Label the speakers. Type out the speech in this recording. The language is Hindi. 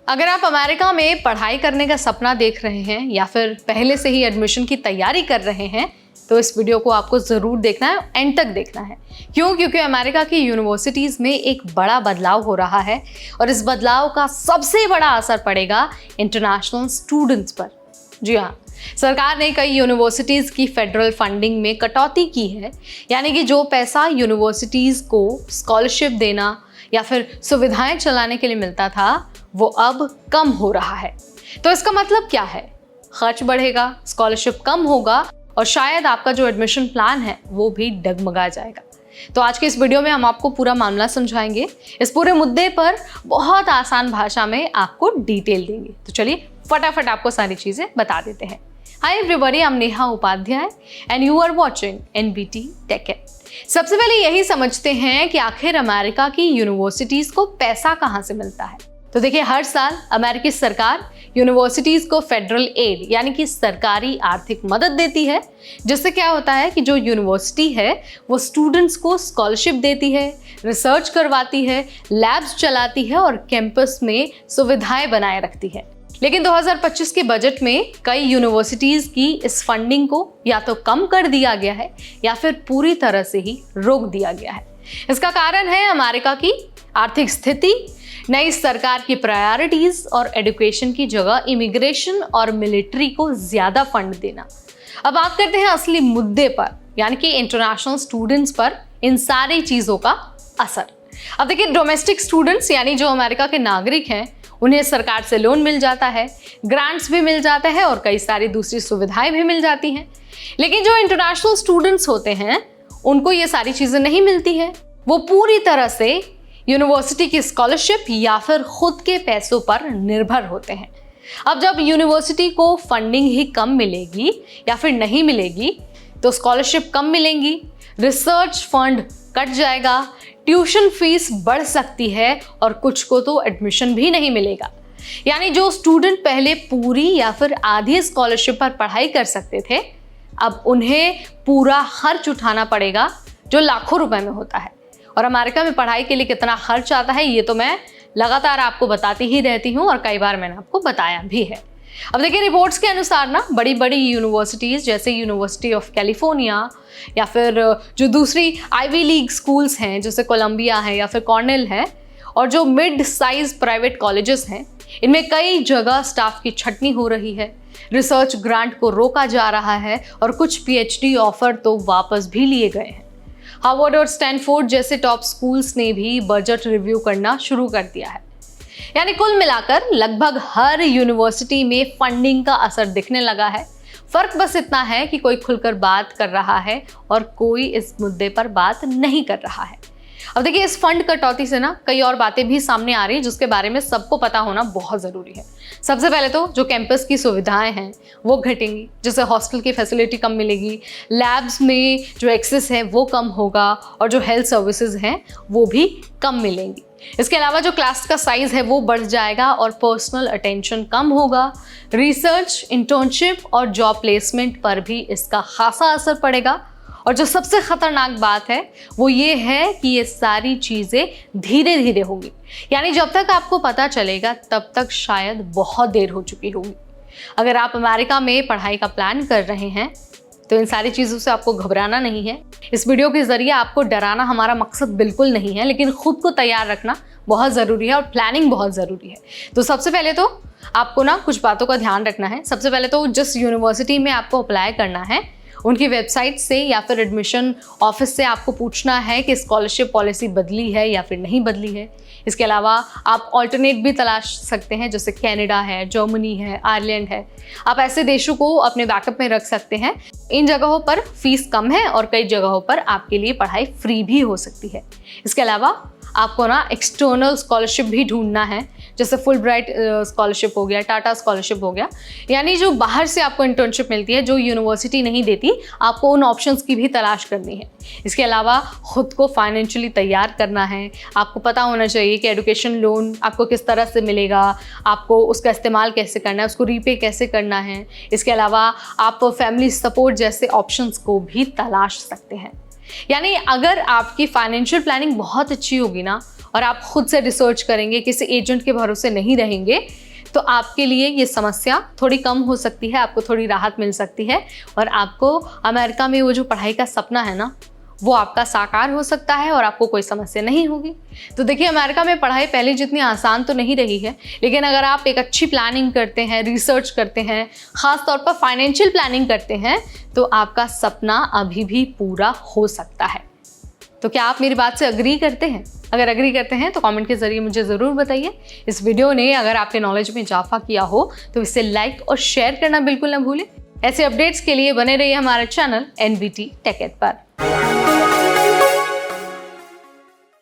Speaker 1: अगर आप अमेरिका में पढ़ाई करने का सपना देख रहे हैं या फिर पहले से ही एडमिशन की तैयारी कर रहे हैं तो इस वीडियो को आपको ज़रूर देखना है, एंड तक देखना है। क्यों? क्योंकि अमेरिका की यूनिवर्सिटीज़ में एक बड़ा बदलाव हो रहा है और इस बदलाव का सबसे बड़ा असर पड़ेगा इंटरनेशनल स्टूडेंट्स पर। जी हाँ, सरकार ने कई यूनिवर्सिटीज़ की फेडरल फंडिंग में कटौती की है, यानी कि जो पैसा यूनिवर्सिटीज़ को स्कॉलरशिप देना या फिर सुविधाएं चलाने के लिए मिलता था वो अब कम हो रहा है। तो इसका मतलब क्या है? खर्च बढ़ेगा, स्कॉलरशिप कम होगा और शायद आपका जो एडमिशन प्लान है वो भी डगमगा जाएगा। तो आज के इस वीडियो में हम आपको पूरा मामला समझाएंगे। इस पूरे मुद्दे पर बहुत आसान भाषा में आपको डिटेल देंगे। तो चलिए फटाफट आपको सारी चीजें बता देते हैं। Hi everybody, I am Neha Upadhyay and you are watching NBT tech it. सबसे पहले यही समझते हैं कि आखिर अमेरिका की यूनिवर्सिटीज को पैसा कहाँ से मिलता है। तो देखिए, हर साल अमेरिकी सरकार यूनिवर्सिटीज को फेडरल एड यानी कि सरकारी आर्थिक मदद देती है, जिससे क्या होता है कि जो यूनिवर्सिटी है वो स्टूडेंट्स को स्कॉलरशिप देती है, रिसर्च करवाती है, लैब्स चलाती है और कैंपस में सुविधाएं बनाए रखती है। लेकिन 2025 के बजट में कई यूनिवर्सिटीज की इस फंडिंग को या तो कम कर दिया गया है या फिर पूरी तरह से ही रोक दिया गया है। इसका कारण है अमेरिका की आर्थिक स्थिति, नई सरकार की प्रायोरिटीज और एजुकेशन की जगह इमिग्रेशन और मिलिट्री को ज्यादा फंड देना। अब बात करते हैं असली मुद्दे पर, यानी कि इंटरनेशनल स्टूडेंट्स पर इन सारी चीजों का असर। अब देखिए, डोमेस्टिक स्टूडेंट्स यानी जो अमेरिका के नागरिक हैं उन्हें सरकार से लोन मिल जाता है, ग्रांट्स भी मिल जाता है और कई सारी दूसरी सुविधाएं भी मिल जाती हैं। लेकिन जो इंटरनेशनल स्टूडेंट्स होते हैं उनको ये सारी चीजें नहीं मिलती हैं। वो पूरी तरह से यूनिवर्सिटी की स्कॉलरशिप या फिर खुद के पैसों पर निर्भर होते हैं। अब जब यूनिवर्सिटी को फंडिंग ही कम मिलेगी या फिर नहीं मिलेगी तो स्कॉलरशिप कम मिलेंगी, रिसर्च फंड कट जाएगा, ट्यूशन फीस बढ़ सकती है और कुछ को तो एडमिशन भी नहीं मिलेगा। यानी जो स्टूडेंट पहले पूरी या फिर आधी स्कॉलरशिप पर पढ़ाई कर सकते थे, अब उन्हें पूरा खर्च उठाना पड़ेगा जो लाखों रुपए में होता है। और अमेरिका में पढ़ाई के लिए कितना खर्च आता है ये तो मैं लगातार आपको बताती ही रहती हूँ और कई बार मैंने आपको बताया भी है। अब देखिए, रिपोर्ट्स के अनुसार ना बड़ी बड़ी यूनिवर्सिटीज़ जैसे यूनिवर्सिटी ऑफ कैलिफोर्निया या फिर जो दूसरी आईवी लीग स्कूल्स हैं जैसे कोलंबिया है या फिर कॉर्नेल है और जो मिड साइज प्राइवेट कॉलेजेस हैं, इनमें कई जगह स्टाफ की छटनी हो रही है, रिसर्च ग्रांट को रोका जा रहा है और कुछ पीएचडी ऑफर तो वापस भी लिए गए हैं। हार्वर्ड और स्टैनफोर्ड जैसे टॉप स्कूल्स ने भी बजट रिव्यू करना शुरू कर दिया है। यानी कुल मिलाकर लगभग हर यूनिवर्सिटी में फंडिंग का असर दिखने लगा है। फर्क बस इतना है कि कोई खुलकर बात कर रहा है और कोई इस मुद्दे पर बात नहीं कर रहा है। अब देखिए, इस फंड कटौती से ना कई और बातें भी सामने आ रही हैं जिसके बारे में सबको पता होना बहुत ज़रूरी है। सबसे पहले तो जो कैंपस की सुविधाएं हैं वो घटेंगी, जैसे हॉस्टल की फैसिलिटी कम मिलेगी, लैब्स में जो एक्सेस है वो कम होगा और जो हेल्थ सर्विसेज हैं वो भी कम मिलेंगी। इसके अलावा जो क्लास का साइज है वो बढ़ जाएगा और पर्सनल अटेंशन कम होगा। रिसर्च, इंटर्नशिप और जॉब प्लेसमेंट पर भी इसका खासा असर पड़ेगा। और जो सबसे खतरनाक बात है वो ये है कि ये सारी चीज़ें धीरे धीरे होंगी, यानी जब तक आपको पता चलेगा तब तक शायद बहुत देर हो चुकी होगी। अगर आप अमेरिका में पढ़ाई का प्लान कर रहे हैं तो इन सारी चीज़ों से आपको घबराना नहीं है। इस वीडियो के ज़रिए आपको डराना हमारा मकसद बिल्कुल नहीं है, लेकिन खुद को तैयार रखना बहुत ज़रूरी है और प्लानिंग बहुत ज़रूरी है। तो सबसे पहले तो आपको ना कुछ बातों का ध्यान रखना है। सबसे पहले तो जिस यूनिवर्सिटी में आपको अप्लाई करना है उनकी वेबसाइट से या फिर एडमिशन ऑफिस से आपको पूछना है कि स्कॉलरशिप पॉलिसी बदली है या फिर नहीं बदली है। इसके अलावा आप ऑल्टरनेट भी तलाश सकते हैं, जैसे कनाडा है, जर्मनी है, आयरलैंड है। आप ऐसे देशों को अपने बैकअप में रख सकते हैं। इन जगहों पर फीस कम है और कई जगहों पर आपके लिए पढ़ाई फ्री भी हो सकती है। इसके अलावा आपको ना एक्सटर्नल स्कॉलरशिप भी ढूंढना है, जैसे फुल ब्राइट स्कॉलरशिप हो गया, टाटा स्कॉलरशिप हो गया, यानी जो बाहर से आपको इंटर्नशिप मिलती है जो यूनिवर्सिटी नहीं देती, आपको उन ऑप्शंस की भी तलाश करनी है। इसके अलावा खुद को फाइनेंशियली तैयार करना है। आपको पता होना चाहिए कि एजुकेशन लोन आपको किस तरह से मिलेगा, आपको उसका इस्तेमाल कैसे करना है, उसको रीपे कैसे करना है। इसके अलावा आप फैमिली सपोर्ट जैसे ऑप्शंस को भी तलाश सकते हैं। यानी अगर आपकी फाइनेंशियल प्लानिंग बहुत अच्छी होगी ना और आप खुद से रिसर्च करेंगे, किसी एजेंट के भरोसे नहीं रहेंगे, तो आपके लिए ये समस्या थोड़ी कम हो सकती है, आपको थोड़ी राहत मिल सकती है और आपको अमेरिका में वो जो पढ़ाई का सपना है ना, वो आपका साकार हो सकता है और आपको कोई समस्या नहीं होगी। तो देखिए, अमेरिका में पढ़ाई पहले जितनी आसान तो नहीं रही है, लेकिन अगर आप एक अच्छी प्लानिंग करते हैं, रिसर्च करते हैं, ख़ास तौर पर फाइनेंशियल प्लानिंग करते हैं, तो आपका सपना अभी भी पूरा हो सकता है। तो क्या आप मेरी बात से अग्री करते हैं? अगर अग्री करते हैं तो कमेंट के ज़रिए मुझे ज़रूर बताइए। इस वीडियो ने अगर आपके नॉलेज में इजाफा किया हो तो इसे लाइक और शेयर करना बिल्कुल ना भूलें। ऐसे अपडेट्स के लिए बने रहिए हमारे चैनल NBT Tech Ed पर।